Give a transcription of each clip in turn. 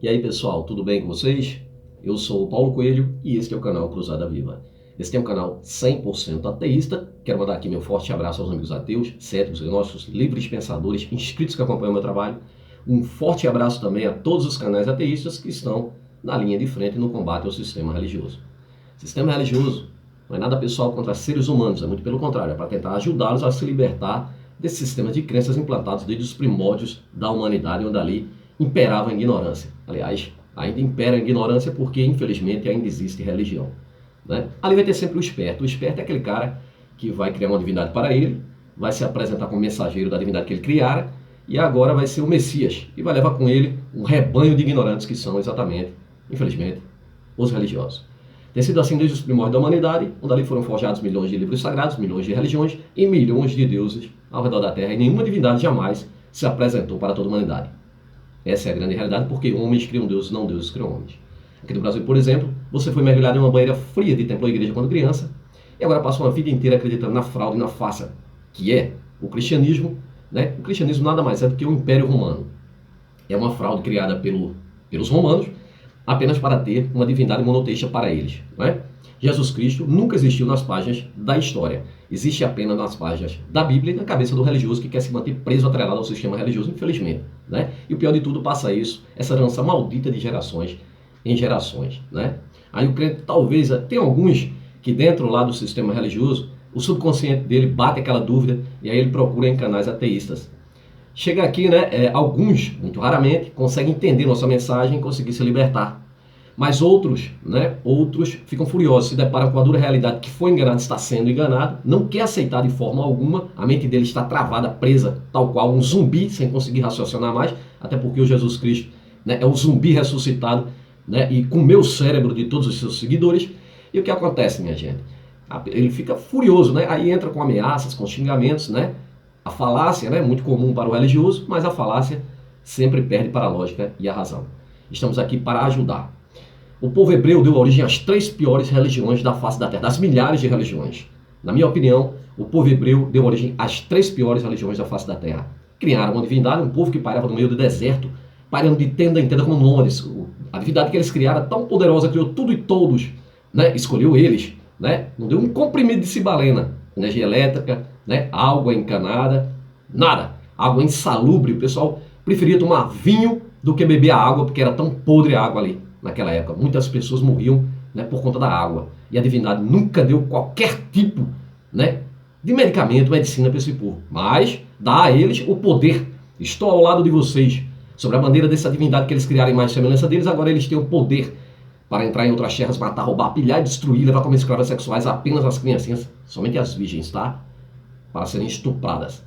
E aí pessoal, tudo bem com vocês? Eu sou o Paulo Coelho e este é o canal Cruzada Viva. Este é um canal 100% ateísta. Quero mandar aqui meu forte abraço aos amigos ateus, céticos e nossos livres pensadores, inscritos que acompanham o meu trabalho. Um forte abraço também a todos os canais ateístas que estão na linha de frente no combate ao sistema religioso. Sistema religioso não é nada pessoal contra seres humanos, é muito pelo contrário, é para tentar ajudá-los a se libertar desse sistema de crenças implantados desde os primórdios da humanidade, onde ali imperava a ignorância. Aliás, ainda impera a ignorância porque, infelizmente, ainda existe religião. Né? Ali vai ter sempre o esperto. O esperto é aquele cara que vai criar uma divindade para ele, vai se apresentar como mensageiro da divindade que ele criara, e agora vai ser o Messias, e vai levar com ele um rebanho de ignorantes que são exatamente, infelizmente, os religiosos. Tem sido assim desde os primórdios da humanidade, onde ali foram forjados milhões de livros sagrados, milhões de religiões e milhões de deuses ao redor da Terra, e nenhuma divindade jamais se apresentou para toda a humanidade. Essa é a grande realidade, porque homens criam deuses, não deuses criam homens. Aqui no Brasil, por exemplo, você foi mergulhado em uma banheira fria de templo ou igreja quando criança, e agora passou uma vida inteira acreditando na fraude e na farsa, que é o cristianismo. Né? O cristianismo nada mais é do que o Império Romano. É uma fraude criada pelos romanos, apenas para ter uma divindade monoteísta para eles. Não é? Jesus Cristo nunca existiu nas páginas da história. Existe apenas nas páginas da Bíblia e na cabeça do religioso que quer se manter preso, atrelado ao sistema religioso, infelizmente. Né? E o pior de tudo passa isso, essa herança maldita de gerações em gerações. Né? Aí o crente talvez, tem alguns que dentro lá do sistema religioso, o subconsciente dele bate aquela dúvida e aí ele procura em canais ateístas. Chega aqui, né, alguns, muito raramente, conseguem entender nossa mensagem e conseguir se libertar. Mas outros ficam furiosos, se deparam com a dura realidade que foi enganado, está sendo enganado, não quer aceitar de forma alguma, a mente dele está travada, presa, tal qual um zumbi, sem conseguir raciocinar mais, até porque o Jesus Cristo, né, é o zumbi ressuscitado, né, e comeu o cérebro de todos os seus seguidores. E o que acontece, minha gente? Ele fica furioso, né? Aí entra com ameaças, com xingamentos, né? A falácia, né, é muito comum para o religioso, mas a falácia sempre perde para a lógica e a razão. Estamos aqui para ajudar. O povo hebreu deu origem às 3 piores religiões da face da terra, das milhares de religiões. Na minha opinião, o povo hebreu deu origem às 3 piores religiões da face da terra. Criaram uma divindade, um povo que pairava no meio do deserto, pairando de tenda em tenda como nômades. A divindade que eles criaram, tão poderosa, criou tudo e todos, né? Escolheu eles, né? Não deu um comprimido de cibalena, energia elétrica, né? Água encanada, nada. Água insalubre. O pessoal preferia tomar vinho do que beber a água, porque era tão podre a água ali naquela época. Muitas pessoas morriam, né, por conta da água. E a divindade nunca deu qualquer tipo, né, de medicamento, medicina para esse povo. Mas dá a eles o poder. Estou ao lado de vocês. Sobre a bandeira dessa divindade que eles criaram em mais semelhança deles, agora eles têm o poder para entrar em outras terras, matar, roubar, pilhar, destruir, levar como escravas sexuais apenas as criancinhas, somente as virgens, tá? Para serem estupradas.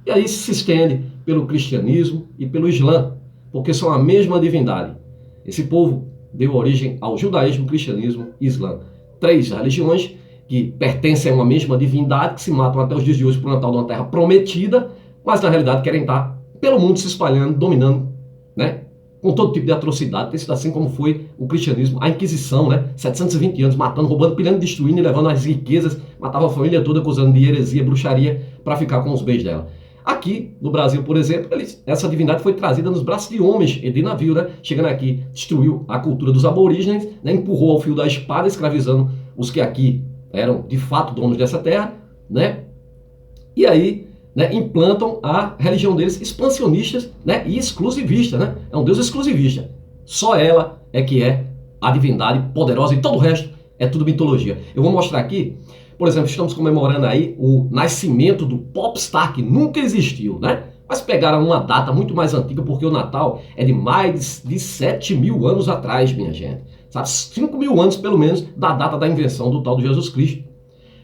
E aí se estende pelo cristianismo e pelo islã, porque são a mesma divindade. Esse povo deu origem ao judaísmo, cristianismo e islã. 3 religiões que pertencem a uma mesma divindade, que se matam até os dias de hoje por uma tal de uma terra prometida, mas na realidade querem estar pelo mundo se espalhando, dominando, né? Com todo tipo de atrocidade. Tem sido assim como foi o cristianismo, a Inquisição, né? 720 anos matando, roubando, pilhando, destruindo e levando as riquezas, matava a família toda acusando de heresia, bruxaria, para ficar com os bens dela. Aqui, no Brasil, por exemplo, essa divindade foi trazida nos braços de homens e de navio, né? Chegando aqui, destruiu a cultura dos aborígenes, né? Empurrou ao fio da espada, escravizando os que aqui eram, de fato, donos dessa terra, né? E aí, né, implantam a religião deles expansionistas, né, e exclusivistas, né? É um Deus exclusivista. Só ela é que é a divindade poderosa e todo o resto é tudo mitologia. Eu vou mostrar aqui, por exemplo, estamos comemorando aí o nascimento do popstar, que nunca existiu, né? Mas pegaram uma data muito mais antiga, porque o Natal é de mais de 7.000 anos atrás, minha gente. Sabe? 5.000 anos, pelo menos, da data da invenção do tal de Jesus Cristo.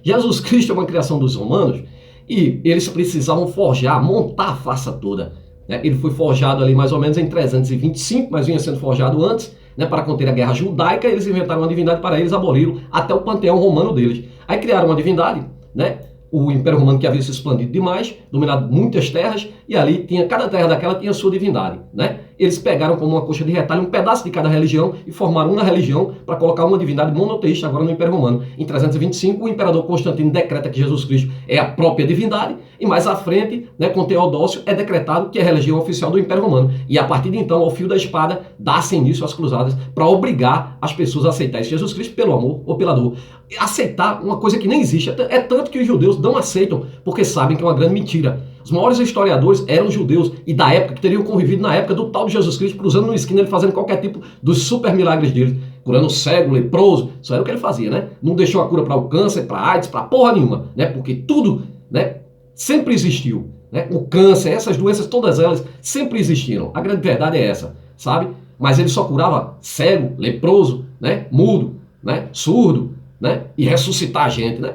Jesus Cristo é uma criação dos romanos, e eles precisavam forjar, montar a farsa toda. Né? Ele foi forjado ali mais ou menos em 325, mas vinha sendo forjado antes, né, para conter a guerra judaica. Eles inventaram uma divindade para eles aboliram até o panteão romano deles. Aí criaram uma divindade, né? O Império Romano, que havia se expandido demais, dominado muitas terras, e ali tinha, cada terra daquela tinha sua divindade, né? eles pegaram como uma coxa de retalho um pedaço de cada religião e formaram uma religião para colocar uma divindade monoteísta agora no Império Romano. Em 325, o imperador Constantino decreta que Jesus Cristo é a própria divindade e mais à frente, né, com Teodócio, é decretado que é a religião oficial do Império Romano. E a partir de então, ao fio da espada, dá-se início às cruzadas para obrigar as pessoas a aceitar esse Jesus Cristo pelo amor ou pela dor. Aceitar uma coisa que nem existe. É tanto que os judeus não aceitam, porque sabem que é uma grande mentira. Os maiores historiadores eram judeus e da época, que teriam convivido na época do tal de Jesus Cristo, cruzando no esquina, ele fazendo qualquer tipo dos super milagres dele, curando cego, leproso, isso era o que ele fazia, né? Não deixou a cura para o câncer, para a AIDS, para porra nenhuma, né? Porque tudo, né, sempre existiu, né? O câncer, essas doenças, todas elas sempre existiram. A grande verdade é essa, sabe? Mas ele só curava cego, leproso, né, mudo, né, surdo, né, e ressuscitar a gente, né?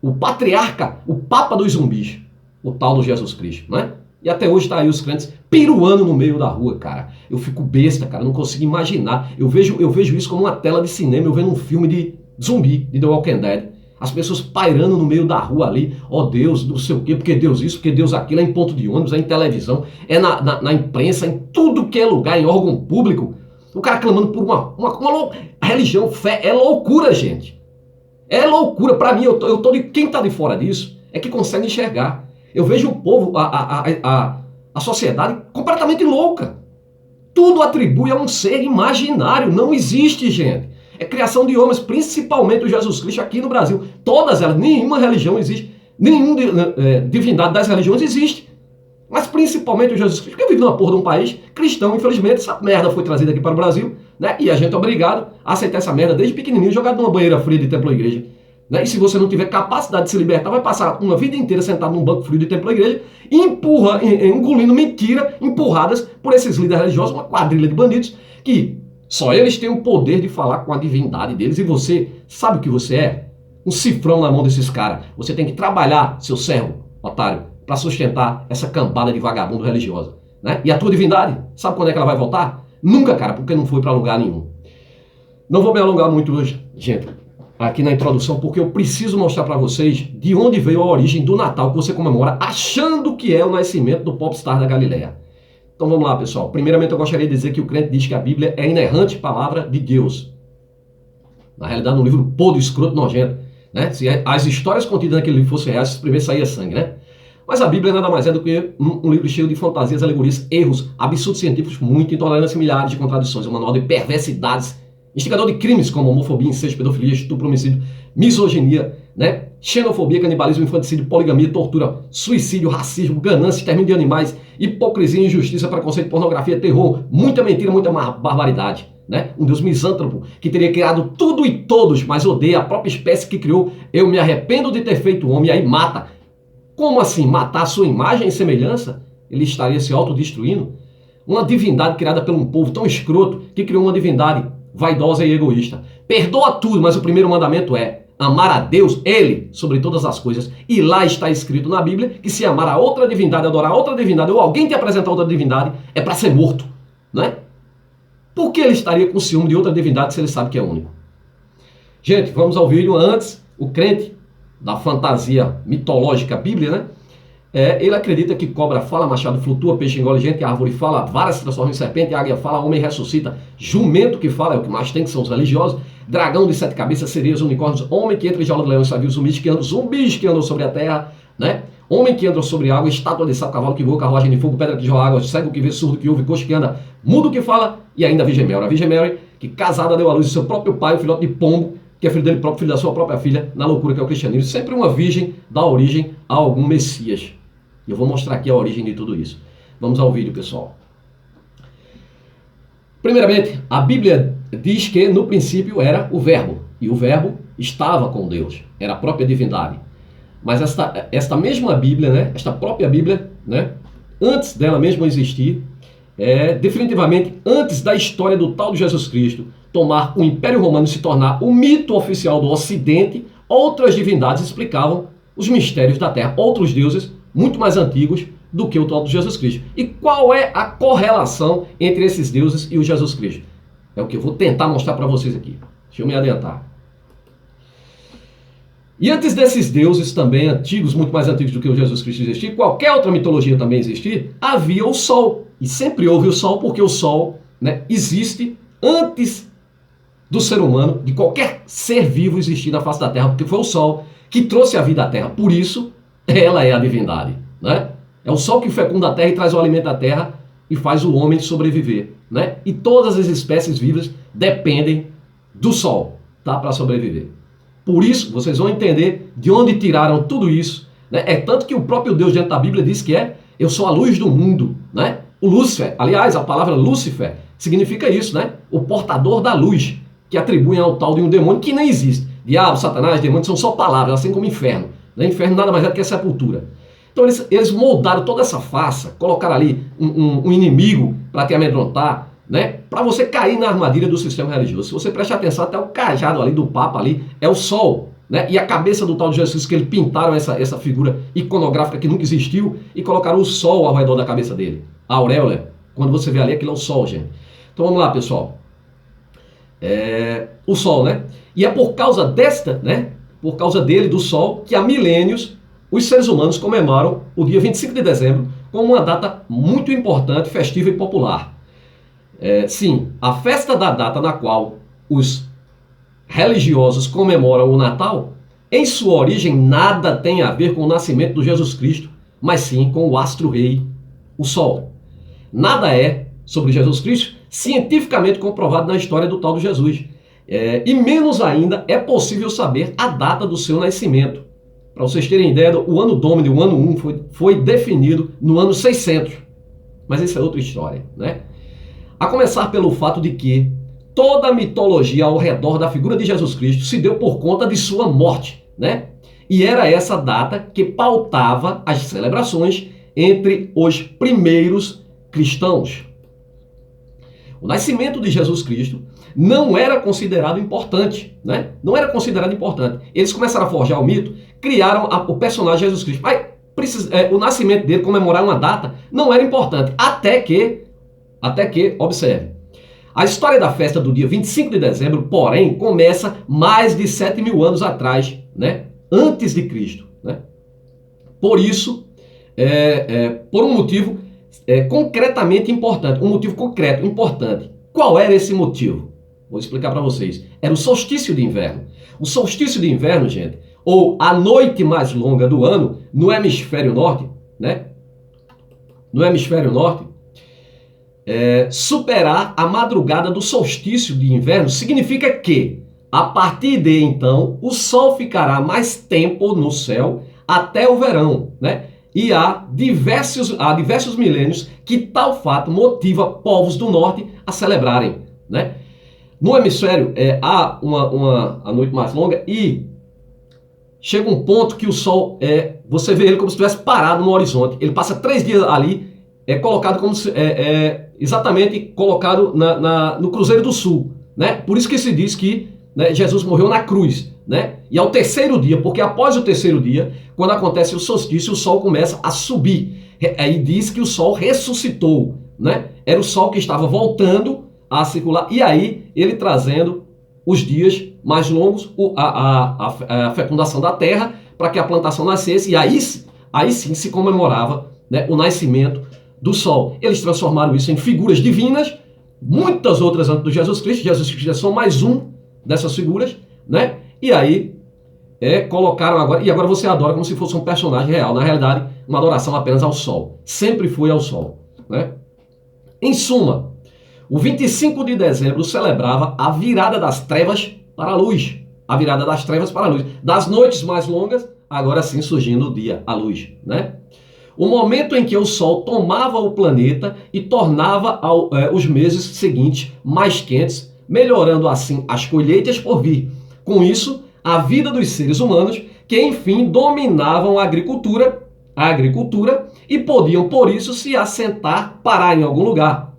O patriarca, o papa dos zumbis, o tal do Jesus Cristo, né? E até hoje tá aí os crentes piruando no meio da rua, cara. Eu fico besta, cara, não consigo imaginar. Eu vejo isso como uma tela de cinema, eu vendo um filme de zumbi, de The Walking Dead. As pessoas pairando no meio da rua ali, ó Deus, não sei o quê, porque Deus isso, porque Deus aquilo, é em ponto de ônibus, é em televisão, é na imprensa, em tudo que é lugar, em órgão público. O cara clamando por uma religião, fé, é loucura, gente. É loucura. Pra mim, quem tá de fora disso é que consegue enxergar. Eu vejo o povo, a sociedade completamente louca. Tudo atribui a um ser imaginário. Não existe, gente. É criação de homens, principalmente o Jesus Cristo aqui no Brasil. Todas elas, nenhuma religião existe. Nenhuma divindade das religiões existe. Mas principalmente o Jesus Cristo, porque vive numa porra de um país cristão, infelizmente, essa merda foi trazida aqui para o Brasil, né? E a gente é obrigado a aceitar essa merda desde pequenininho, jogado numa banheira fria de templo ou igreja. Né? E se você não tiver capacidade de se libertar, vai passar uma vida inteira sentado num banco frio de templo ou igreja, engolindo mentira, empurradas por esses líderes religiosos, uma quadrilha de bandidos, que só eles têm o poder de falar com a divindade deles, e você sabe o que você é? Um cifrão na mão desses caras. Você tem que trabalhar, seu servo, otário, para sustentar essa cambada de vagabundo religiosa, né? E a tua divindade, sabe quando é que ela vai voltar? Nunca, cara, porque não foi para lugar nenhum. Não vou me alongar muito hoje, gente, aqui na introdução, porque eu preciso mostrar para vocês de onde veio a origem do Natal que você comemora, achando que é o nascimento do popstar da Galileia. Então vamos lá, pessoal. Primeiramente eu gostaria de dizer que o crente diz que a Bíblia é a inerrante palavra de Deus. Na realidade, um livro podre, escroto, nojento, né? Se as histórias contidas naquele livro fossem reais, primeiro saía sangue, né? Mas a Bíblia nada mais é do que um livro cheio de fantasias, alegorias, erros, absurdos científicos, muita intolerância, milhares de contradições, um manual de perversidades, instigador de crimes como homofobia, incesto, pedofilia, estupro, homicídio, misoginia, né? Xenofobia, canibalismo, infanticídio, poligamia, tortura, suicídio, racismo, ganância, extermínio de animais, hipocrisia, injustiça, preconceito, pornografia, terror, muita mentira, muita barbaridade. Né? Um Deus misântropo que teria criado tudo e todos, mas odeia a própria espécie que criou. Eu me arrependo de ter feito o homem, e aí mata. Como assim? Matar a sua imagem e semelhança? Ele estaria se autodestruindo? Uma divindade criada por um povo tão escroto que criou uma divindade vaidosa e egoísta. Perdoa tudo, mas o primeiro mandamento é amar a Deus, Ele, sobre todas as coisas. E lá está escrito na Bíblia que se amar a outra divindade, adorar a outra divindade, ou alguém te apresentar outra divindade, é para ser morto. Não é? Por que ele estaria com ciúme de outra divindade se ele sabe que é único? Gente, vamos ao vídeo. Antes, o crente da fantasia mitológica Bíblia, né? Ele acredita que cobra fala, machado flutua, peixe engole gente, árvore fala, vara se transforma em serpente, águia fala, homem ressuscita, jumento que fala, é o que mais tem, que são os religiosos, dragão de 7 cabeças, sereias, unicórnios, homem que entra em jaula de leão e sabios, zumbis que andam sobre a terra, né? Homem que anda sobre água, estátua de sapo, cavalo que voa, carruagem de fogo, pedra que joga água, cego que vê, surdo que ouve, coxo que anda, mudo que fala, e ainda a Virgem Mary. A Virgem Mary, que casada deu à luz o seu próprio pai, o filhote de pombo, que é filho dele próprio, filho da sua própria filha, na loucura que é o cristianismo. Sempre uma virgem dá origem a algum Messias. E eu vou mostrar aqui a origem de tudo isso. Vamos ao vídeo, pessoal. Primeiramente, a Bíblia diz que no princípio era o Verbo, e o Verbo estava com Deus, era a própria divindade. Mas esta mesma Bíblia, né, esta própria Bíblia, né, antes dela mesma existir, definitivamente antes da história do tal de Jesus Cristo tomar o Império Romano e se tornar o mito oficial do Ocidente, outras divindades explicavam os mistérios da Terra, outros deuses muito mais antigos do que o tal de Jesus Cristo. E qual é a correlação entre esses deuses e o Jesus Cristo? É o que eu vou tentar mostrar para vocês aqui. Deixa eu me adiantar. E antes desses deuses também antigos, muito mais antigos do que o Jesus Cristo existir, qualquer outra mitologia também existir, havia o Sol. E sempre houve o Sol, porque o Sol, né, existe antes do ser humano, de qualquer ser vivo existir na face da Terra, porque foi o Sol que trouxe a vida à Terra. Por isso, ela é a divindade, né? É o Sol que fecunda a Terra e traz o alimento à Terra e faz o homem sobreviver, né? E todas as espécies vivas dependem do Sol, tá? Para sobreviver. Por isso, vocês vão entender de onde tiraram tudo isso, né? É tanto que o próprio Deus dentro da Bíblia diz que eu sou a luz do mundo, né? O Lúcifer, aliás, a palavra Lúcifer significa isso, né? O portador da luz, que atribuem ao tal de um demônio que nem existe. Diabo, Satanás, demônio são só palavras, assim como inferno. Né? Inferno nada mais é do que a sepultura. Então eles moldaram toda essa farsa, colocaram ali um inimigo para te amedrontar, né? Para você cair na armadilha do sistema religioso. Se você prestar atenção, até o cajado ali do Papa ali é o Sol, né? E a cabeça do tal de Jesus, que eles pintaram essa figura iconográfica que nunca existiu e colocaram o Sol ao redor da cabeça dele. A auréola, quando você vê ali, aquilo é o Sol, gente. Então vamos lá, pessoal. O Sol, né? E é por causa desta, né? Por causa dele, do Sol, que há milênios os seres humanos comemoram o dia 25 de dezembro como uma data muito importante, festiva e popular. Sim, a festa da data na qual os religiosos comemoram o Natal, em sua origem nada tem a ver com o nascimento de Jesus Cristo, mas sim com o astro-rei, o Sol. Nada é sobre Jesus Cristo cientificamente comprovado na história do tal do Jesus. E menos ainda é possível saber a data do seu nascimento. Para vocês terem ideia, o ano Domini, o ano 1, foi definido no ano 600. Mas isso é outra história, né? A começar pelo fato de que toda a mitologia ao redor da figura de Jesus Cristo se deu por conta de sua morte, né? E era essa data que pautava as celebrações entre os primeiros cristãos. O nascimento de Jesus Cristo não era considerado importante, né? Não era considerado importante. Eles começaram a forjar o mito, criaram o personagem Jesus Cristo. Mas o nascimento dele, comemorar uma data, não era importante. Até que, observe, a história da festa do dia 25 de dezembro, porém, começa mais de 7.000 anos atrás, né? Antes de Cristo, né? Por isso, por um motivo concretamente importante, um motivo concreto, importante. Qual era esse motivo? Vou explicar para vocês. Era o solstício de inverno. O solstício de inverno, gente, ou a noite mais longa do ano, no hemisfério norte, né? No hemisfério norte, superar a madrugada do solstício de inverno significa que, a partir de então, o Sol ficará mais tempo no céu até o verão, né? E há diversos milênios que tal fato motiva povos do norte a celebrarem, né? No hemisfério há a noite mais longa e chega um ponto que o Sol, você vê ele como se estivesse parado no horizonte. Ele passa 3 dias ali, colocado como se, exatamente colocado no Cruzeiro do Sul, né? Por isso que se diz que, né, Jesus morreu na cruz, né? E ao terceiro dia, porque após o terceiro dia, quando acontece o solstício, o Sol começa a subir. Aí diz que o Sol ressuscitou, né? Era o Sol que estava voltando a circular, e aí ele trazendo os dias mais longos, a fecundação da terra, para que a plantação nascesse, e aí sim se comemorava, né, o nascimento do Sol. Eles transformaram isso em figuras divinas, muitas outras antes do Jesus Cristo. Jesus Cristo é só mais um dessas figuras, né? E aí colocaram agora, e agora você adora como se fosse um personagem real. Na realidade, uma adoração apenas ao Sol. Sempre foi ao Sol, né? Em suma, o 25 de dezembro celebrava a virada das trevas para a luz. A virada das trevas para a luz. Das noites mais longas, agora sim surgindo o dia, a luz, né? O momento em que o Sol tomava o planeta e tornava os meses seguintes mais quentes, melhorando assim as colheitas por vir. Com isso, a vida dos seres humanos, que enfim dominavam a agricultura e podiam, por isso, se assentar, parar em algum lugar.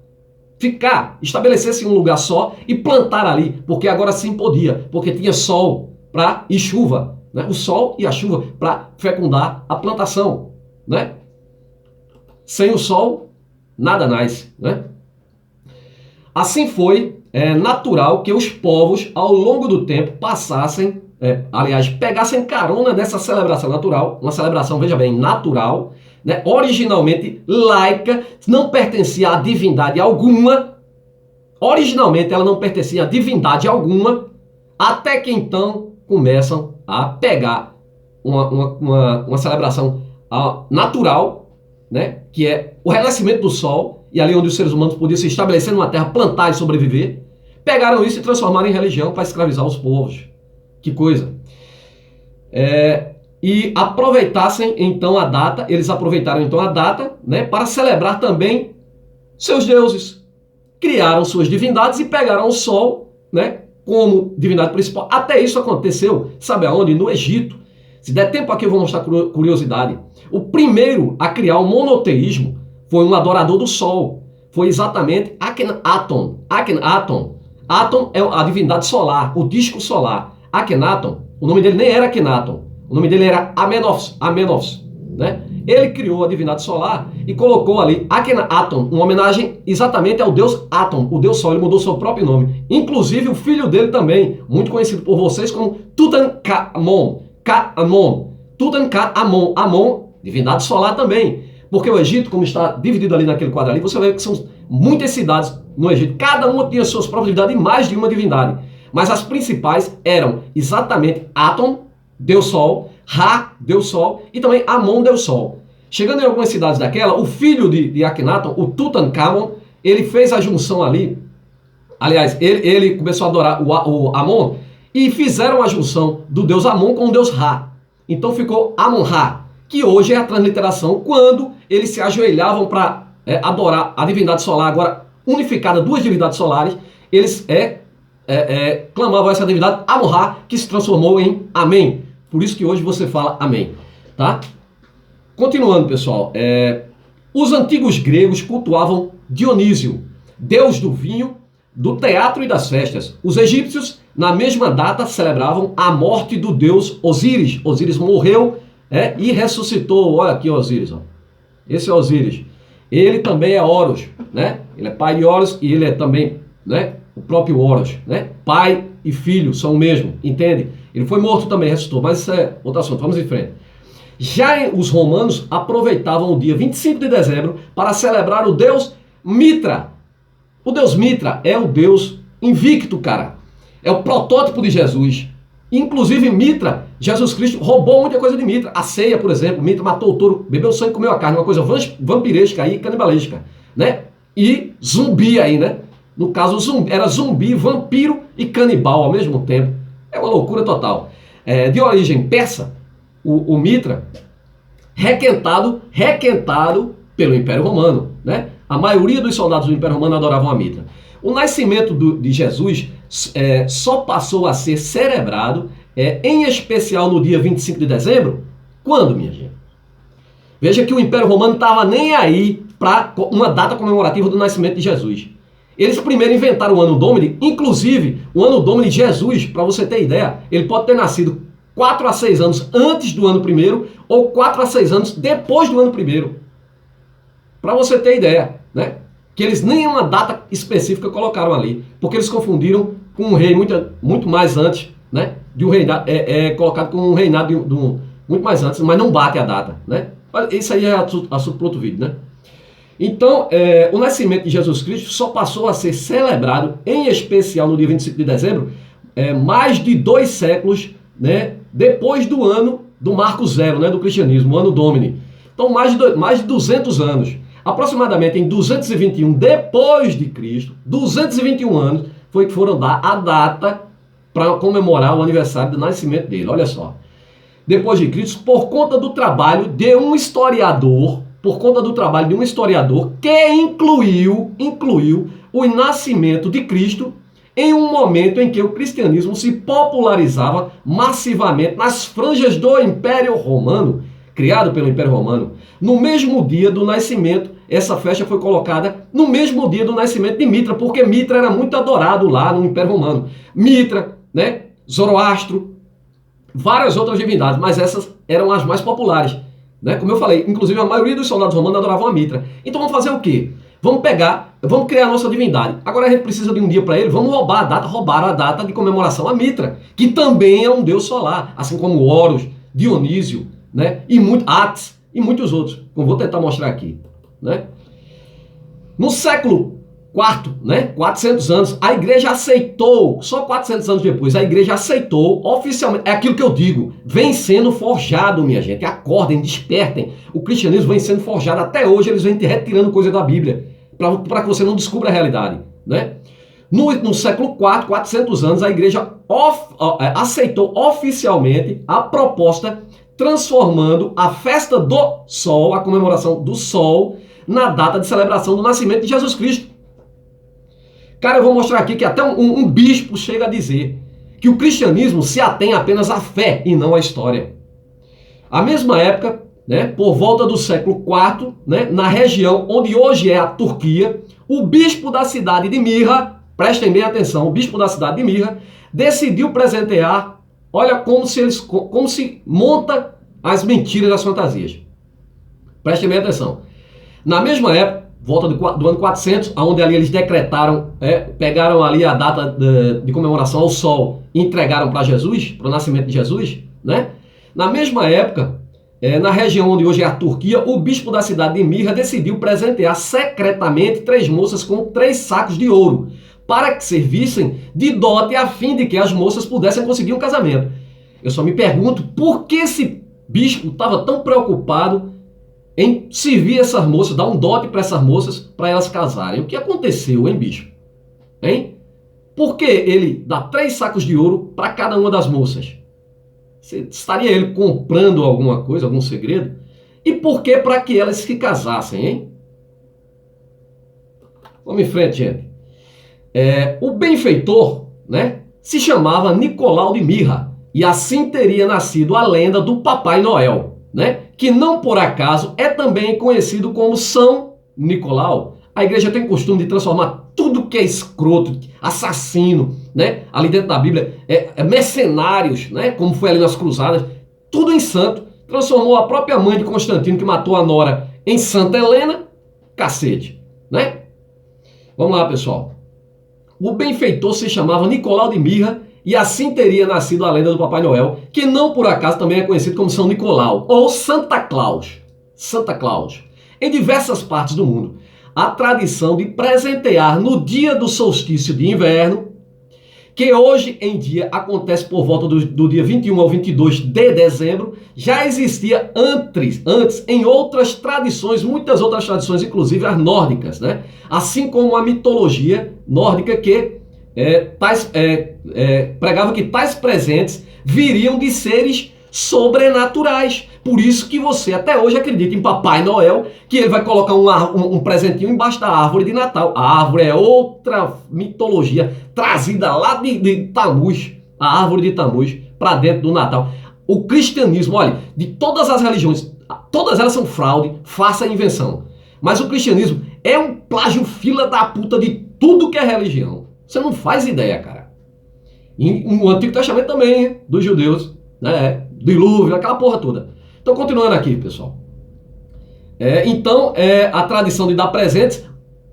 Estabelecer-se em um lugar só e plantar ali, porque agora sim podia, porque tinha sol e chuva, né? O sol e a chuva para fecundar a plantação, né? Sem o sol, nada nasce, né? Assim foi natural que os povos, ao longo do tempo, passassem aliás, pegassem carona nessa celebração natural, uma celebração, veja bem, natural, né, originalmente laica, não pertencia a divindade alguma, originalmente ela não pertencia a divindade alguma, até que então começam a pegar uma celebração natural, né, que é o renascimento do sol, e ali onde os seres humanos podiam se estabelecer numa terra, plantar e sobreviver, pegaram isso e transformaram em religião para escravizar os povos. Que coisa. E aproveitassem então a data, eles aproveitaram então a data, né, para celebrar também seus deuses. Criaram suas divindades e pegaram o sol, né, como divindade principal. Até isso aconteceu, sabe aonde? No Egito. Se der tempo aqui eu vou mostrar curiosidade. O primeiro a criar o monoteísmo foi um adorador do sol. Foi exatamente Akhenaton. Akhenaton. Aton é a divindade solar, o disco solar. Akhenaton, o nome dele nem era Akhenaton. O nome dele era Amenofis, né? Ele criou a divindade solar e colocou ali Akhenaton, uma homenagem exatamente ao deus Aton, o deus sol. Ele mudou seu próprio nome. Inclusive o filho dele também, muito conhecido por vocês como Tutankhamon. Tutankhamon, Amon, divindade solar também. Porque o Egito, como está dividido ali naquele quadro ali, você vai ver que são muitas cidades no Egito. Cada uma tinha suas próprias divindades e mais de uma divindade. Mas as principais eram exatamente Aton, Deus Sol, Ra, Deus Sol, e também Amon, Deus Sol. Chegando em algumas cidades daquela, o filho de Akhenaton, o Tutankhamon, ele fez a junção ali. Aliás, ele começou a adorar o Amon e fizeram a junção do Deus Amon com o Deus Ra. Então ficou Amon-Ra, que hoje é a transliteração quando eles se ajoelhavam para adorar a divindade solar, agora unificada, duas divindades solares, eles clamavam essa divindade Amon-Ra, que se transformou em Amém. Por isso que hoje você fala Amém. Tá? Continuando, pessoal. Os antigos gregos cultuavam Dionísio, deus do vinho, do teatro e das festas. Os egípcios, na mesma data, celebravam a morte do deus Osíris. Osíris morreu e ressuscitou. Olha aqui Osíris. Ó. Esse é Osíris. Ele também é Horus, né? Ele é pai de Horus e ele é também, né, o próprio Horus, né? Pai e filho são o mesmo, entende? Ele foi morto também, ressuscitou, mas isso é outro assunto. Vamos em frente. Já os romanos aproveitavam o dia 25 de dezembro para celebrar o deus Mitra. O deus Mitra é o deus invicto, cara. É o protótipo de Jesus. Inclusive Mitra, Jesus Cristo roubou muita coisa de Mitra. A ceia, por exemplo, Mitra matou o touro, bebeu sangue, comeu a carne, uma coisa vampiresca e canibalesca, né? E zumbi aí, né? No caso, era zumbi, vampiro e canibal ao mesmo tempo. É uma loucura total. De origem persa, o Mitra, requentado pelo Império Romano, né? A maioria dos soldados do Império Romano adoravam a Mitra. O nascimento de Jesus só passou a ser celebrado, em especial no dia 25 de dezembro. Quando, minha gente? Veja que o Império Romano estava nem aí para uma data comemorativa do nascimento de Jesus. Eles primeiro inventaram o Ano Domini, inclusive o Ano Domini de Jesus, para você ter ideia, ele pode ter nascido 4 a 6 anos antes do ano primeiro ou 4 a 6 anos depois do ano primeiro. Para você ter ideia, né? Que eles nem uma data específica colocaram ali, porque eles confundiram com um rei muito mais antes, né? De um reinado, colocado com um reinado muito mais antes, mas não bate a data, né? Isso aí é assunto para outro vídeo, né? Então, o nascimento de Jesus Cristo só passou a ser celebrado, em especial no dia 25 de dezembro, mais de 2 séculos, né? Depois do ano do Marco Zero, né? Do cristianismo, o Ano Domini. Então, mais de 200 anos. Aproximadamente em 221 depois de Cristo, 221 anos, foi que foram dar a data para comemorar o aniversário do nascimento dele. Olha só. Depois de Cristo, por conta do trabalho de um historiador, que incluiu o nascimento de Cristo em um momento em que o cristianismo se popularizava massivamente nas franjas do Império Romano, criado pelo Império Romano. No mesmo dia do nascimento, essa festa foi colocada no mesmo dia do nascimento de Mitra, porque Mitra era muito adorado lá no Império Romano. Mitra, né? Zoroastro, várias outras divindades, mas essas eram as mais populares, né? Como eu falei, inclusive a maioria dos soldados romanos adoravam a Mitra. Então vamos fazer o quê? vamos criar a nossa divindade. Agora a gente precisa de um dia para ele, vamos roubar a data de comemoração a Mitra, que também é um deus solar, assim como Horus, Dionísio, né? E Atis e muitos outros. Eu vou tentar mostrar aqui, né? No século IV, né, 400 anos, a igreja aceitou, só 400 anos depois, a igreja aceitou oficialmente, é aquilo que eu digo, vem sendo forjado, minha gente, acordem, despertem, o cristianismo vem sendo forjado, até hoje eles vêm retirando coisa da Bíblia, para que você não descubra a realidade, né? No século IV, 400 anos, a igreja aceitou oficialmente a proposta, transformando a festa do Sol, a comemoração do Sol, na data de celebração do nascimento de Jesus Cristo. Cara, eu vou mostrar aqui que até um bispo chega a dizer que o cristianismo se atém apenas à fé e não à história. À mesma época, né, por volta do século IV, né, na região onde hoje é a Turquia, o bispo da cidade de Mirra, prestem bem atenção, o bispo da cidade de Mirra decidiu presentear, olha como se monta as mentiras das fantasias. Prestem bem atenção. Na mesma época, volta do ano 400, onde ali eles decretaram, pegaram ali a data de comemoração ao Sol e entregaram para Jesus, para o nascimento de Jesus, né? Na mesma época, na região onde hoje é a Turquia, o bispo da cidade de Mirra decidiu presentear secretamente 3 moças com 3 sacos de ouro, para que servissem de dote a fim de que as moças pudessem conseguir um casamento. Eu só me pergunto por que esse bispo estava tão preocupado em servir essas moças, dar um dote para essas moças, para elas casarem. O que aconteceu, hein, bicho? Hein? Por que ele dá 3 sacos de ouro para cada uma das moças? Estaria ele comprando alguma coisa, algum segredo? E por que para que elas se casassem, hein? Vamos em frente, gente. O benfeitor, né, se chamava Nicolau de Mirra, e assim teria nascido a lenda do Papai Noel, né? Que não por acaso é também conhecido como São Nicolau. A igreja tem costume de transformar tudo que é escroto, assassino, né? Ali dentro da Bíblia, mercenários, né? Como foi ali nas cruzadas, tudo em santo. Transformou a própria mãe de Constantino, que matou a nora, em Santa Helena, cacete, né? Vamos lá, pessoal. O benfeitor se chamava Nicolau de Mirra, e assim teria nascido a lenda do Papai Noel, que não por acaso também é conhecido como São Nicolau, ou Santa Claus. Santa Claus. Em diversas partes do mundo, a tradição de presentear no dia do solstício de inverno, que hoje em dia acontece por volta do dia 21 ao 22 de dezembro, já existia antes em outras tradições, muitas outras tradições, inclusive as nórdicas, né? Assim como a mitologia nórdica que pregava que tais presentes viriam de seres sobrenaturais. Por isso que você até hoje acredita em Papai Noel, que ele vai colocar um presentinho embaixo da árvore de Natal. A árvore é outra mitologia trazida lá de Tammuz, a árvore de Tammuz, para dentro do Natal. O cristianismo, olha, de todas as religiões, todas elas são fraude, farsa e invenção. Mas o cristianismo é um plágio fila da puta de tudo que é religião. Você não faz ideia, cara. E o Antigo Testamento também, hein? Dos judeus, né? Dilúvio, aquela porra toda. Então, continuando aqui, pessoal. Então, a tradição de dar presentes,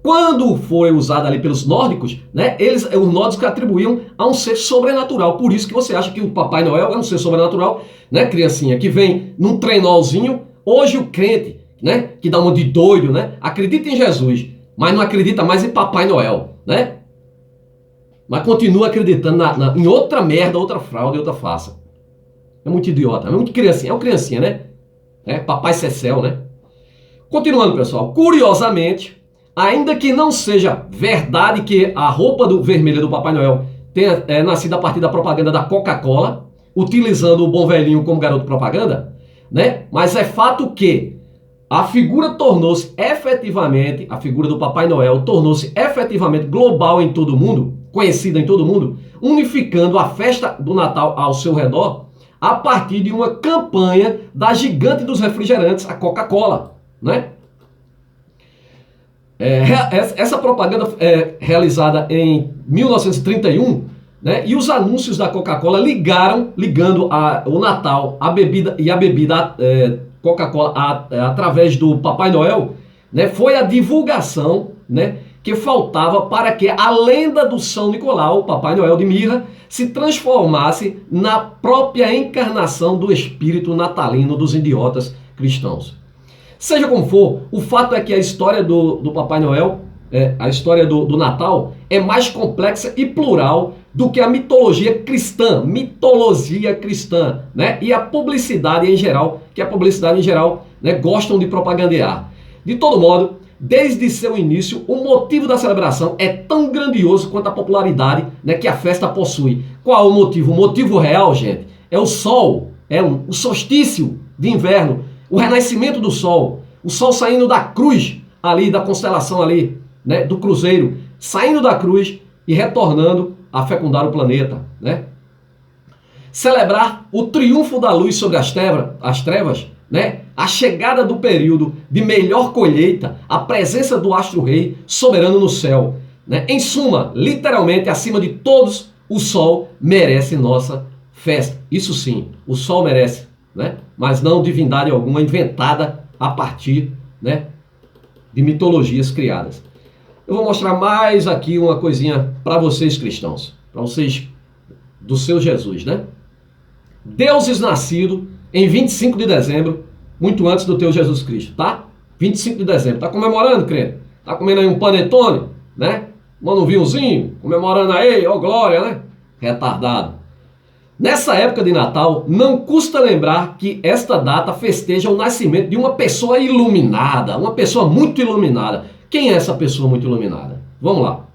quando foi usada ali pelos nórdicos, né? Os nórdicos atribuíam a um ser sobrenatural. Por isso que você acha que o Papai Noel é um ser sobrenatural, né? Criancinha que vem num trenolzinho. Hoje o crente, né? Que dá uma de doido, né? Acredita em Jesus, mas não acredita mais em Papai Noel, né? Mas continua acreditando em outra merda, outra fraude, outra farsa. É muito idiota, é muito criancinha, é uma criancinha, né? Papai Cecel, né? Continuando, pessoal. Curiosamente, ainda que não seja verdade que a roupa vermelha do Papai Noel tenha nascido a partir da propaganda da Coca-Cola, utilizando o bom velhinho como garoto propaganda, né? Mas é fato que a figura do Papai Noel tornou-se efetivamente global em todo o mundo, conhecida em todo o mundo, unificando a festa do Natal ao seu redor a partir de uma campanha da gigante dos refrigerantes, a Coca-Cola, né? Essa propaganda é realizada em 1931, né? E os anúncios da Coca-Cola ligando o Natal, a bebida Coca-Cola através do Papai Noel, né? Foi a divulgação né, que faltava para que a lenda do São Nicolau, o Papai Noel de mirra, se transformasse na própria encarnação do espírito natalino dos idiotas cristãos. Seja como for, o fato é que a história do Papai Noel, a história do Natal, é mais complexa e plural do que a mitologia cristã, né? E a publicidade em geral, né, gostam de propagandear. De todo modo, desde seu início, o motivo da celebração é tão grandioso quanto a popularidade, né, que a festa possui. Qual o motivo? O motivo real, gente, é o sol, o solstício de inverno, o renascimento do sol, o sol saindo da cruz ali, da constelação ali, né, do cruzeiro, saindo da cruz e retornando a fecundar o planeta, né? Celebrar o triunfo da luz sobre as trevas, né? A chegada do período de melhor colheita, a presença do astro-rei soberano no céu, né? Em suma, literalmente, acima de todos, o sol merece nossa festa. Isso sim, o sol merece, né? Mas não divindade alguma inventada a partir, né, de mitologias criadas. Eu vou mostrar mais aqui uma coisinha para vocês cristãos, para vocês do seu Jesus, né? Deuses nascido em 25 de dezembro, muito antes do teu Jesus Cristo, tá? 25 de dezembro. Tá comemorando, crente? Tá comendo aí um panetone, né? Tomando um vinhozinho, comemorando aí, ó glória, né? Retardado. Nessa época de Natal, não custa lembrar que esta data festeja o nascimento de uma pessoa iluminada, uma pessoa muito iluminada. Quem é essa pessoa muito iluminada? Vamos lá.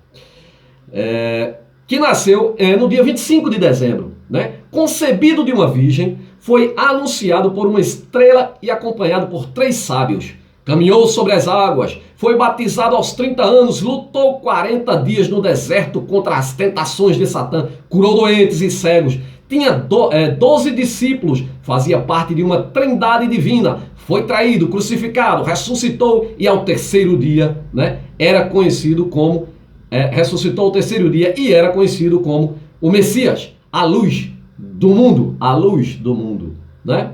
Que nasceu no dia 25 de dezembro, né? Concebido de uma virgem, foi anunciado por uma estrela e acompanhado por 3 sábios. Caminhou sobre as águas, foi batizado aos 30 anos, lutou 40 dias no deserto contra as tentações de Satã, curou doentes e cegos, tinha 12 discípulos, fazia parte de uma trindade divina, foi traído, crucificado, ressuscitou e ao terceiro dia, né, era conhecido como, ressuscitou ao terceiro dia e era conhecido como o Messias, a luz do mundo, né?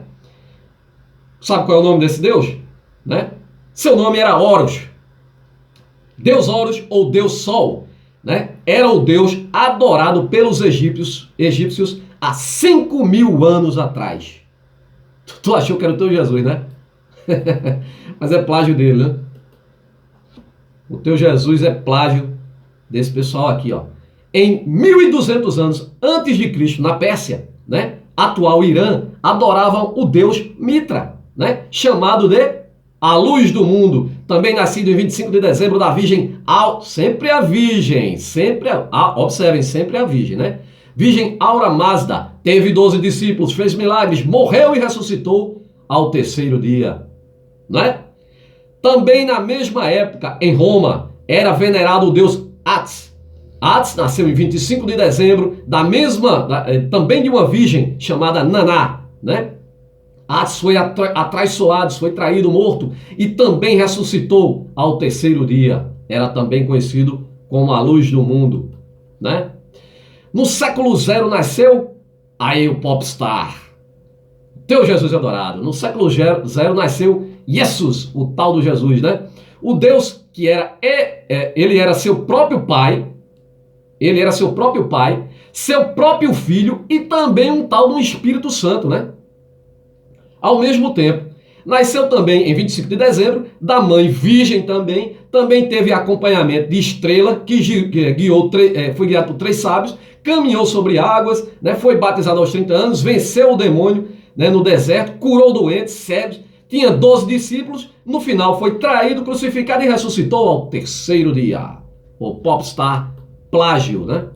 Sabe qual é o nome desse Deus? Né? Seu nome era Horus. Deus Horus ou Deus Sol, né? Era o Deus adorado pelos egípcios há 5.000 anos atrás. Tu achou que era o teu Jesus, né? Mas é plágio dele, né? O teu Jesus é plágio desse pessoal aqui, ó. Em 1.200 anos antes de Cristo, na Pérsia, né, atual Irã, adoravam o deus Mitra, né, chamado de a luz do mundo, também nascido em 25 de dezembro da Virgem, sempre a Virgem, observem, sempre a Virgem, né? Virgem Aura Mazda, teve 12 discípulos, fez milagres, morreu e ressuscitou ao terceiro dia, né? Também na mesma época, em Roma, era venerado o deus Atis. Atis nasceu em 25 de dezembro, também de uma virgem chamada Naná, né? Atis foi atraiçoado, foi traído, morto e também ressuscitou ao terceiro dia. Era também conhecido como a luz do mundo, né? No século 0 nasceu aí o popstar, teu Jesus adorado. No século 0 nasceu Jesus, o tal do Jesus, né? O Deus que ele era seu próprio pai. Ele era seu próprio pai, seu próprio filho e também um tal de um Espírito Santo, né? Ao mesmo tempo, nasceu também em 25 de dezembro, da mãe virgem também teve acompanhamento de estrela, que foi guiado por 3 sábios, caminhou sobre águas, né? Foi batizado aos 30 anos, venceu o demônio, né, no deserto, curou doentes, cegos, tinha 12 discípulos, no final foi traído, crucificado e ressuscitou ao terceiro dia. O popstar plágio, né?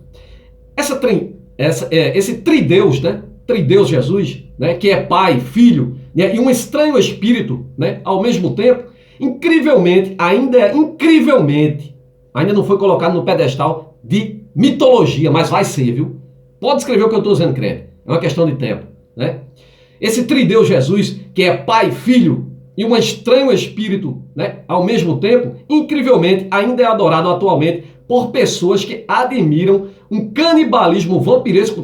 Esse trideus, né? Trideus Jesus, né? Que é Pai, Filho, né? E um estranho Espírito, né? Ao mesmo tempo, ainda não foi colocado no pedestal de mitologia, mas vai ser, viu? Pode escrever o que eu estou dizendo, crente. É uma questão de tempo, né? Esse trideus Jesus, que é Pai, Filho e um estranho Espírito, né? Ao mesmo tempo, incrivelmente, ainda é adorado atualmente por pessoas que admiram um canibalismo vampiresco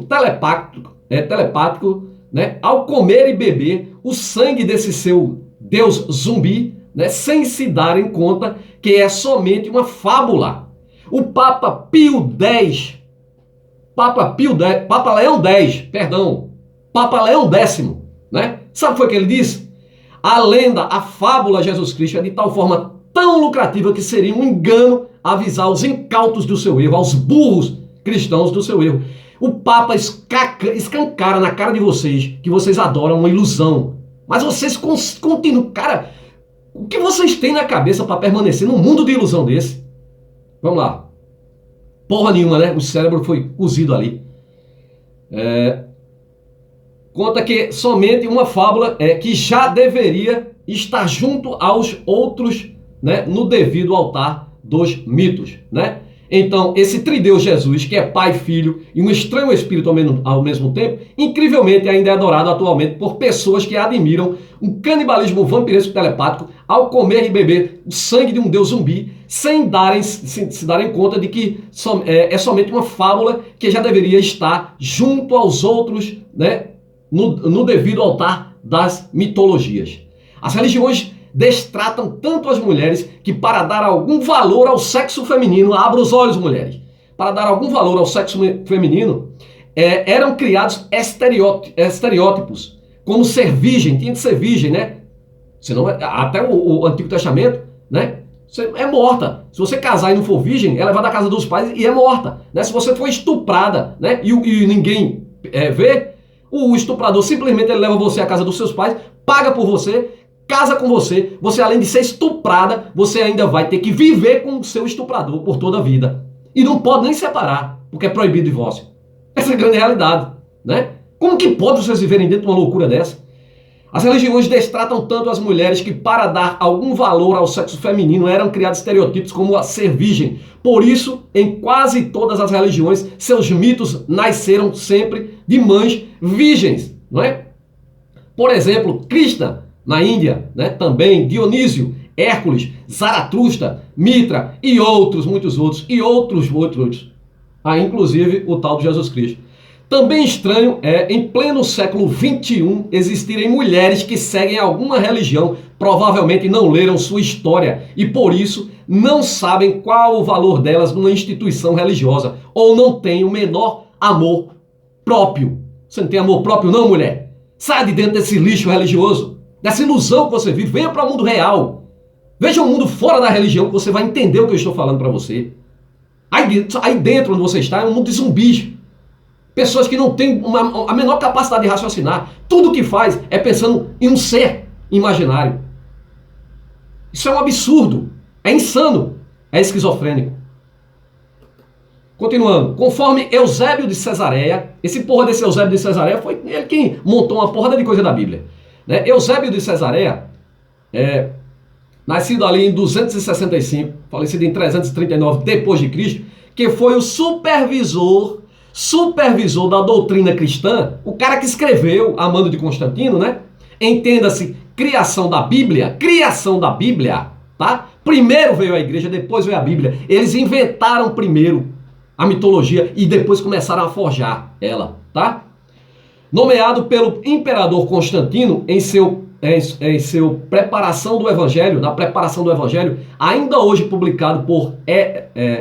telepático, né, ao comer e beber o sangue desse seu Deus zumbi, né, sem se darem conta que é somente uma fábula. O Papa Pio X, Papa Leão X, perdão, Papa Leão X, né? Sabe o que foi que ele disse? A lenda, a fábula Jesus Cristo é de tal forma tão lucrativa que seria um engano avisar os incautos do seu erro, aos burros cristãos do seu erro. O Papa escancara na cara de vocês que vocês adoram uma ilusão. Mas vocês continuam. Cara, o que vocês têm na cabeça para permanecer num mundo de ilusão desse? Vamos lá. Porra nenhuma, né? O cérebro foi cozido ali. Conta que somente uma fábula que já deveria estar junto aos outros, né, no devido altar dos mitos, né? Então, esse trideus Jesus, que é Pai, Filho e um estranho espírito ao mesmo tempo, incrivelmente ainda é adorado atualmente por pessoas que admiram um canibalismo vampiresco telepático ao comer e beber o sangue de um deus zumbi, sem se darem conta de que é somente uma fábula que já deveria estar junto aos outros, né, no devido altar das mitologias. As religiões destratam tanto as mulheres que, para dar algum valor ao sexo feminino, abra os olhos, mulheres, para dar algum valor ao sexo feminino, eram criados estereótipos, como ser virgem, tinha que ser virgem, né? Senão, até o Antigo Testamento, né? Você é morta. Se você casar e não for virgem, é levada à casa dos pais e é morta, né? Se você for estuprada, né, e ninguém vê, o estuprador simplesmente ele leva você à casa dos seus pais, paga por você, casa com você, você além de ser estuprada, você ainda vai ter que viver com o seu estuprador por toda a vida. E não pode nem separar, porque é proibido o divórcio. Essa é a grande realidade, né? Como que pode vocês viverem dentro de uma loucura dessa? As religiões destratam tanto as mulheres que, para dar algum valor ao sexo feminino, eram criados estereotipos como a ser virgem. Por isso, em quase todas as religiões, seus mitos nasceram sempre de mães virgens, não é? Por exemplo, Krishna, na Índia, né? Também Dionísio, Hércules, Zaratustra, Mitra e outros, muitos outros, e outros. Inclusive o tal de Jesus Cristo. Também estranho em pleno século XXI, existirem mulheres que seguem alguma religião, provavelmente não leram sua história e por isso não sabem qual o valor delas numa instituição religiosa ou não têm o menor amor próprio. Você não tem amor próprio não, mulher? Sai de dentro desse lixo religioso, dessa ilusão que você vive, venha para o mundo real. Veja o mundo fora da religião que você vai entender o que eu estou falando para você. Aí dentro onde você está é um mundo de zumbis. Pessoas que não têm a menor capacidade de raciocinar. Tudo que faz é pensando em um ser imaginário. Isso é um absurdo. É insano. É esquizofrênico. Continuando. Conforme Eusébio de Cesareia, esse porra desse Eusébio de Cesareia foi ele quem montou uma porrada de coisa da Bíblia, né? Eusébio de Cesareia, nascido ali em 265, falecido em 339 depois de Cristo, que foi o supervisor da doutrina cristã, o cara que escreveu Amando de Constantino, né? Entenda-se, criação da Bíblia, tá? Primeiro veio a igreja, depois veio a Bíblia. Eles inventaram primeiro a mitologia e depois começaram a forjar ela, tá? Nomeado pelo imperador Constantino em seu preparação do Evangelho, na preparação do Evangelho, ainda hoje publicado por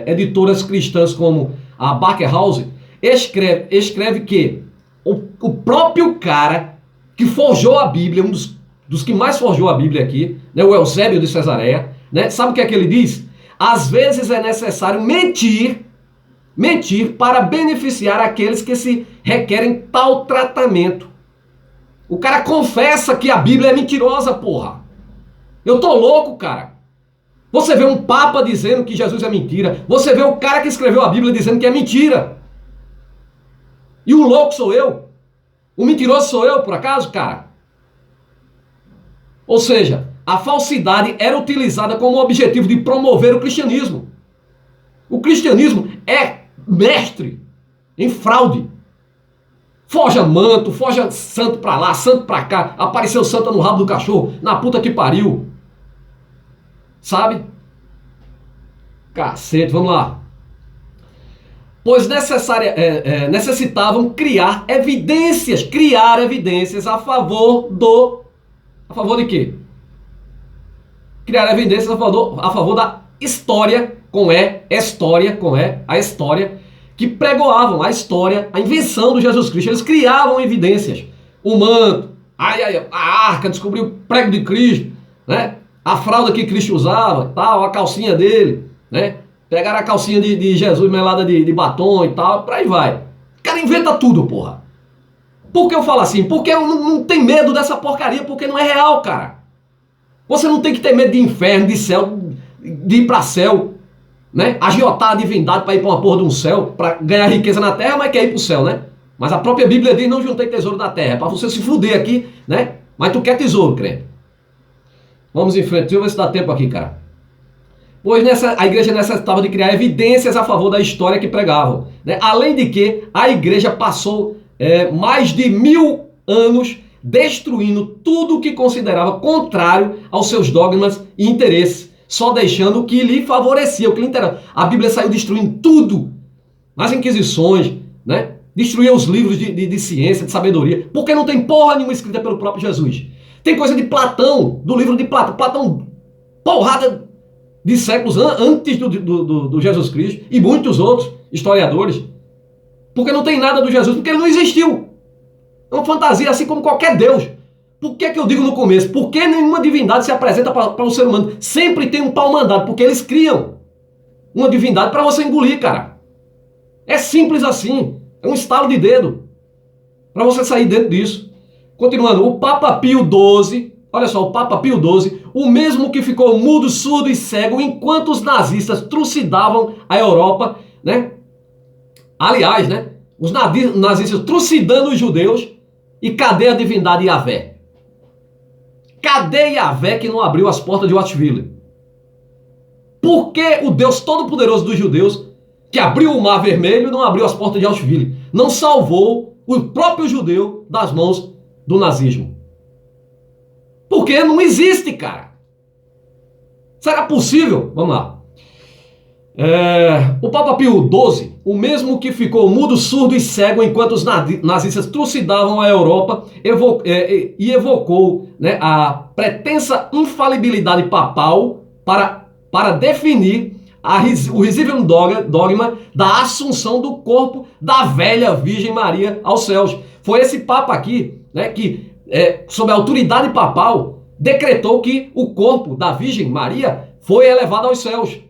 editoras cristãs como a Barker House, escreve que o próprio cara que forjou a Bíblia, um dos que mais forjou a Bíblia aqui, né, o Eusébio de Cesareia, né, sabe o que é que ele diz? Às vezes é necessário mentir para beneficiar aqueles que se requerem tal tratamento. O cara confessa que a Bíblia é mentirosa, porra. Eu tô louco, cara. Você vê um papa dizendo que Jesus é mentira. Você vê o cara que escreveu a Bíblia dizendo que é mentira. E o louco sou eu? O mentiroso sou eu, por acaso, cara? Ou seja, a falsidade era utilizada como objetivo de promover o cristianismo. O cristianismo é mestre em fraude. Forja manto, forja santo pra lá, santo pra cá. Apareceu santa no rabo do cachorro, na puta que pariu. Sabe? Cacete, vamos lá. Pois necessitavam criar evidências a favor de quê? criaram evidências a favor da história, a história, que pregoavam a história, a invenção do Jesus Cristo. Eles criavam evidências. O manto, a arca, descobriu o prego de Cristo, né? A fralda que Cristo usava, tal, a calcinha dele, né? Pegaram a calcinha de Jesus melada de batom e tal, por aí vai. O cara inventa tudo, porra. Por que eu falo assim? Porque eu não tenho medo dessa porcaria, porque não é real, cara. Você não tem que ter medo de inferno, de céu, de ir para céu, né? Agiotar a divindade para ir para uma porra de um céu, para ganhar riqueza na terra, mas quer ir para o céu, né? Mas a própria Bíblia diz: não juntei tesouro da terra, é para você se fuder aqui, né? Mas tu quer tesouro, crente. Vamos em frente, deixa eu ver se dá tempo aqui, cara. Pois a igreja necessitava de criar evidências a favor da história que pregavam, né? Além de que a igreja passou mais de 1000 anos destruindo tudo o que considerava contrário aos seus dogmas e interesses, só deixando o que lhe favorecia, o que lhe interessava. A Bíblia saiu destruindo tudo nas inquisições, né? Destruía os livros de ciência, de sabedoria, porque não tem porra nenhuma escrita pelo próprio Jesus. Tem coisa de Platão, do livro de Platão. Platão, porrada de séculos antes do Jesus Cristo e muitos outros historiadores. Porque não tem nada do Jesus, porque ele não existiu. É uma fantasia, assim como qualquer Deus. Por que eu digo no começo? Porque nenhuma divindade se apresenta para o ser humano. Sempre tem um pau mandado, porque eles criam uma divindade para você engolir, cara. É simples assim. É um estalo de dedo para você sair dentro disso. Continuando, o Papa Pio XII, olha só, o Papa Pio XII, o mesmo que ficou mudo, surdo e cego enquanto os nazistas trucidavam a Europa, né? Aliás, né? Os nazistas trucidando os judeus. E cadê a divindade Yahvé? Cadê Yahvé que não abriu as portas de Watchville? Por que o Deus Todo-Poderoso dos judeus, que abriu o Mar Vermelho, não abriu as portas de Auschwitz? Não salvou o próprio judeu das mãos do nazismo? Porque não existe, cara. Será possível? Vamos lá. O Papa Pio XII, o mesmo que ficou mudo, surdo e cego enquanto os nazistas trucidavam a Europa, evocou, né, a pretensa infalibilidade papal para definir o risível dogma da assunção do corpo da velha Virgem Maria aos céus. Foi esse Papa aqui, né, que, sob a autoridade papal, decretou que o corpo da Virgem Maria foi elevado aos céus.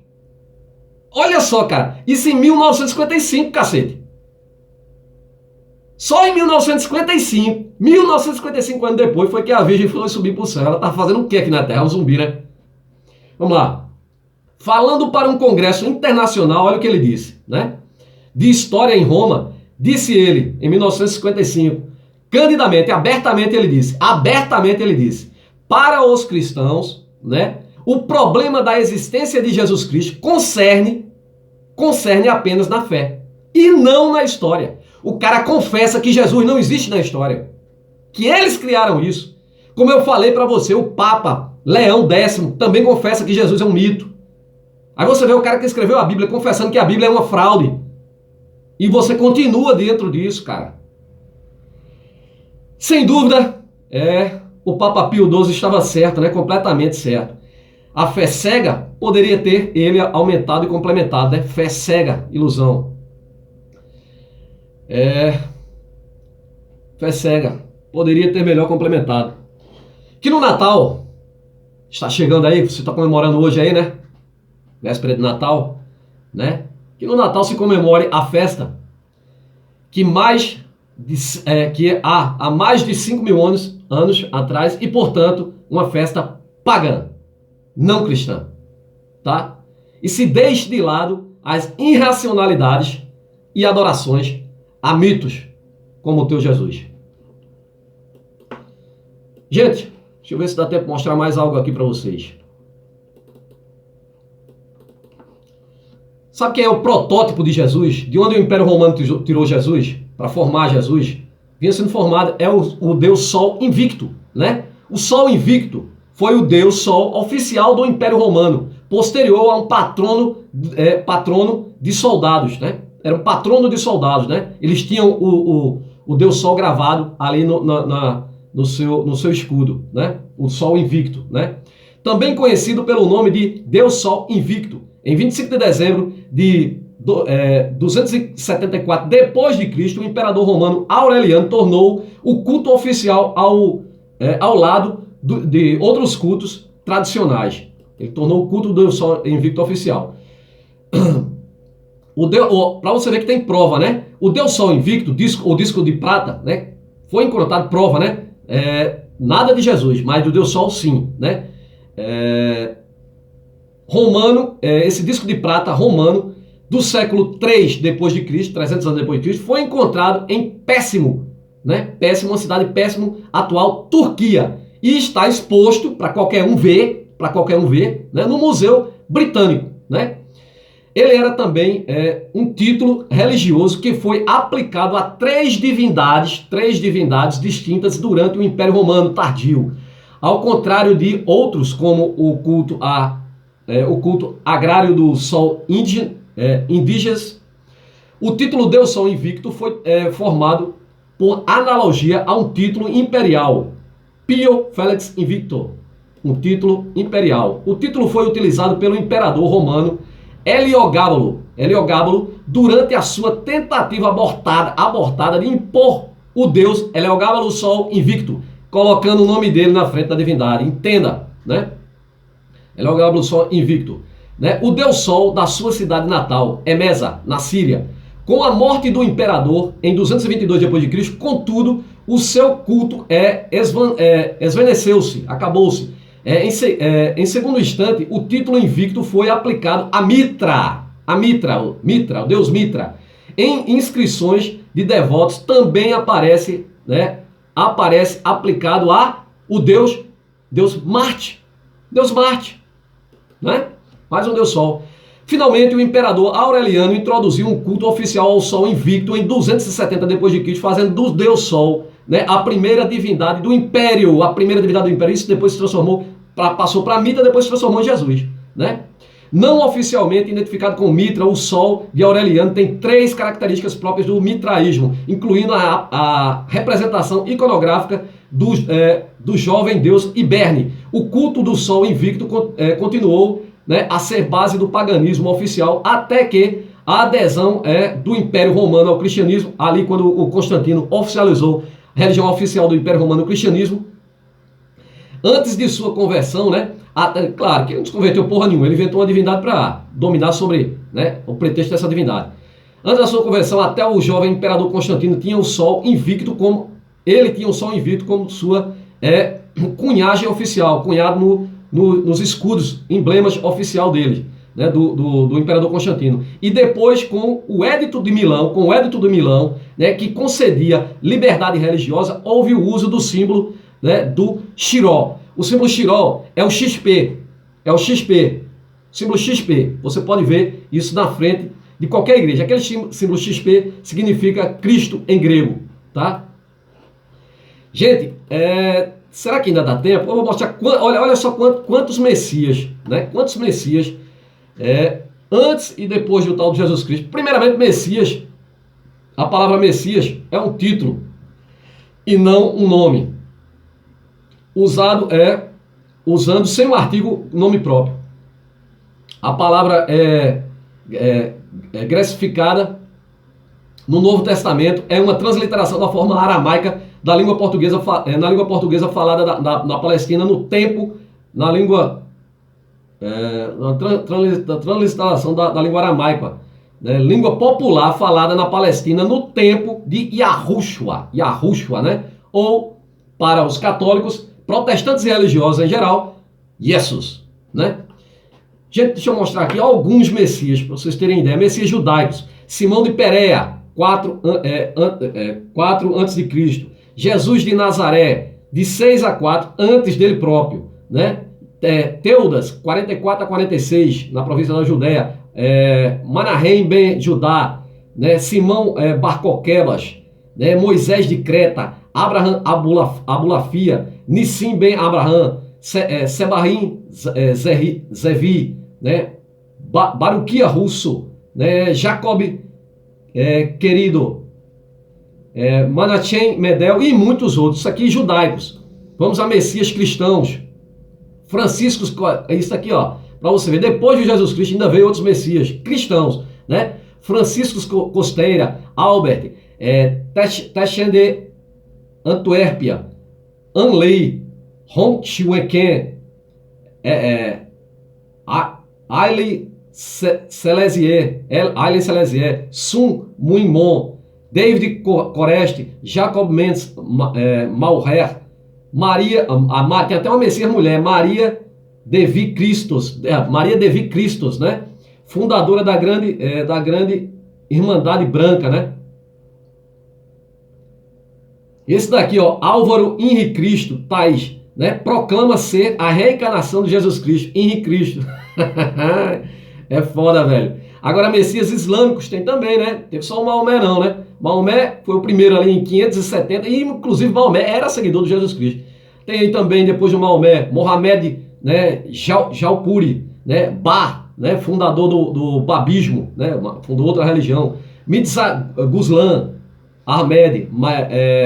Olha só, cara, isso em 1955, cacete. Só em 1955 anos depois, foi que a Virgem foi subir para o céu. Ela tá fazendo o que aqui na Terra? Um zumbi, né? Vamos lá. Falando para um congresso internacional, olha o que ele disse, né? De história em Roma, disse ele, em 1955, candidamente, abertamente ele disse, para os cristãos, né? O problema da existência de Jesus Cristo concerne apenas na fé e não na história. O cara confessa que Jesus não existe na história, que eles criaram isso. Como eu falei para você, o Papa Leão X também confessa que Jesus é um mito. Aí você vê o cara que escreveu a Bíblia confessando que a Bíblia é uma fraude. E você continua dentro disso, cara. Sem dúvida, o Papa Pio XII estava certo, né? Completamente certo. A fé cega poderia ter ele aumentado e complementado, né? Fé cega, ilusão. Fé cega poderia ter melhor complementado. Que no Natal, está chegando aí, você está comemorando hoje aí, né? Véspera de Natal, né? Que no Natal se comemore a festa que há mais de 5.000 anos atrás e, portanto, uma festa pagã, não cristã, tá? E se deixe de lado as irracionalidades e adorações a mitos como o teu Jesus. Gente, deixa eu ver se dá tempo de mostrar mais algo aqui para vocês. Sabe quem é o protótipo de Jesus? De onde o Império Romano tirou Jesus? Para formar Jesus? Vinha sendo formado, é o Deus Sol invicto, né? O Sol invicto foi o Deus Sol oficial do Império Romano, posterior a um patrono de soldados, né? Era um patrono de soldados, né? Eles tinham o Deus Sol gravado ali no seu escudo, né? O Sol invicto, né? também conhecido pelo nome de Deus Sol Invicto. Em 25 de dezembro de 274 depois de Cristo, o imperador romano Aureliano tornou o culto oficial ao lado de outros cultos tradicionais. Ele tornou o culto do Deus Sol Invicto oficial. Para você ver que tem prova, né? O Deus Sol Invicto, o disco de prata, né? Foi encontrado prova, né? Nada de Jesus, mas do Deus Sol sim, né? Romano, esse disco de prata romano do século 3 depois de Cristo, 300 anos depois de Cristo, foi encontrado em Pérgamo, né? Pérgamo, uma cidade de Pérgamo, atual Turquia, e está exposto para qualquer um ver, né? No Museu Britânico, né? Ele era também um título religioso que foi aplicado a três divindades distintas durante o Império Romano tardio. Ao contrário de outros, como o culto agrário do Sol indígenas, o título Deus Sol Invicto foi formado por analogia a um título imperial, Pio Felix Invicto, um título imperial. O título foi utilizado pelo imperador romano Heliogábalo durante a sua tentativa abortada de impor o deus Heliogábalo Sol Invicto, colocando o nome dele na frente da divindade. Entenda, né? Heliogábalo Sol Invicto, né? O deus Sol da sua cidade natal, Emesa, na Síria. Com a morte do imperador em 222 d.C., contudo, o seu culto esvaneceu-se, acabou-se. Em segundo instante, o título invicto foi aplicado a Mitra, o deus Mitra. Em inscrições de devotos também aparece aplicado a o deus Marte, né? Mais um deus Sol. Finalmente, o imperador Aureliano introduziu um culto oficial ao Sol invicto em 270 d.C., fazendo do deus Sol, né, a primeira divindade do Império. Isso depois se transformou, passou para Mitra, depois se transformou em Jesus, né? Não oficialmente identificado com Mitra, o Sol de Aureliano tem três características próprias do mitraísmo, incluindo a representação iconográfica do jovem deus Hiberne. O culto do Sol invicto continuou, né, a ser base do paganismo oficial, até que a adesão do Império Romano ao cristianismo, ali quando o Constantino oficializou a religião oficial do Império Romano, o cristianismo. Antes de sua conversão, né, claro que ele não se converteu porra nenhuma, ele inventou uma divindade para dominar sobre, né, o pretexto dessa divindade. Antes da sua conversão, até o jovem imperador Constantino tinha o Sol invicto como sua cunhagem oficial, cunhado nos escudos, emblemas oficial dele, né, do imperador Constantino. E depois com o Edito de Milão, né, que concedia liberdade religiosa, houve o uso do símbolo, né, do xiró. O símbolo xiró é o XP, símbolo XP. Você pode ver isso na frente de qualquer igreja. Aquele símbolo XP significa Cristo em grego, tá? Gente, será que ainda dá tempo? Eu vou mostrar, olha só quantos Messias, né? Quantos Messias antes e depois do tal de Jesus Cristo. Primeiramente, Messias, a palavra Messias é um título e não um nome. Usando sem um artigo, nome próprio. A palavra é grecificada no Novo Testamento, é uma transliteração da forma aramaica da língua portuguesa, na língua portuguesa falada na Palestina no tempo, na transliteração da língua aramaica, né? Língua popular falada na Palestina no tempo de Yahushua, né? Ou, para os católicos, protestantes e religiosos em geral, Jesus, né? Gente, deixa eu mostrar aqui alguns Messias, para vocês terem ideia. Messias judaicos. Simão de Pereia, 4 a.C. Jesus de Nazaré, de 6 a 4, antes dele próprio, né? Teudas, 44 a 46, na província da Judéia. Manahem ben Judá, né? Simão Bar Coquebas, né? Moisés de Creta, Abraham Abulafia, Nissim ben Abraham, Sebarim Zevi, né? Baruquia Russo, né? Jacob querido, Menachem Medel e muitos outros. Isso aqui judaicos. Vamos a Messias cristãos. Francisco, isso aqui, ó, para você ver, depois de Jesus Cristo ainda veio outros messias cristãos, né? Francisco Costeira, Albert, Teixeira de Antuérpia, Anley, Hong Chiweken, Aile Celesier, Sun Muimon, David Coreste, Jacob Mendes Malher, Maria, tem até uma messias mulher, Maria Devi Cristos, né? Fundadora da grande Irmandade Branca, né? Esse daqui, ó, Álvaro Henri Cristo Tais, né? Proclama ser a reencarnação de Jesus Cristo, Henri Cristo. É foda, velho. Agora, messias islâmicos tem também, né? Teve só o Maomé não, né? Maomé foi o primeiro ali em 570 e inclusive Maomé era seguidor de Jesus Cristo. Tem aí também, depois do Maomé, Mohamed, né? Jalpuri, né? Ba, né? Fundador do babismo, né? Fundou outra religião. Mirza Ghulam Ahmed,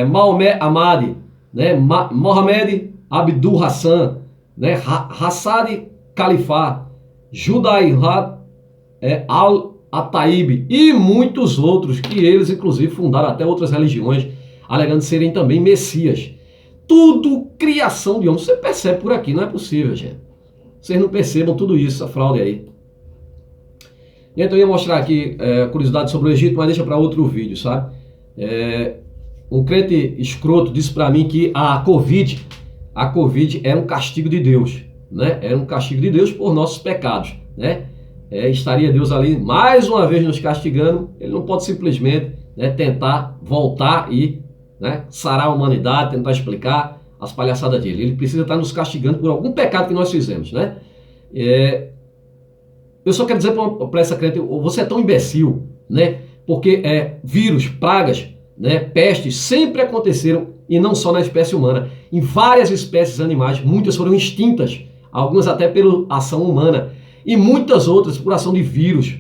Maomé Ahmad, né? Mohamed Abdul Hassan, né? Hassad Khalifah, Judaihat Al-Ataib e muitos outros, que eles inclusive fundaram até outras religiões, alegando serem também messias. Tudo criação de homem. Você percebe por aqui, não é possível, gente. Vocês não percebam tudo isso, essa fraude aí. Então eu ia mostrar aqui curiosidade sobre o Egito, mas deixa para outro vídeo, sabe? Um crente escroto disse para mim que a Covid era um castigo de Deus, né? Era um castigo de Deus por nossos pecados, né? Estaria Deus ali mais uma vez nos castigando. Ele não pode simplesmente, né, tentar voltar e, né, sarar a humanidade, tentar explicar as palhaçadas dele. Ele precisa estar nos castigando por algum pecado que nós fizemos, né? Eu só quero dizer para essa crente, você é tão imbecil, né? Porque vírus, pragas, né, pestes sempre aconteceram, e não só na espécie humana, em várias espécies animais. Muitas foram extintas, algumas até pela ação humana, e muitas outras por ação de vírus,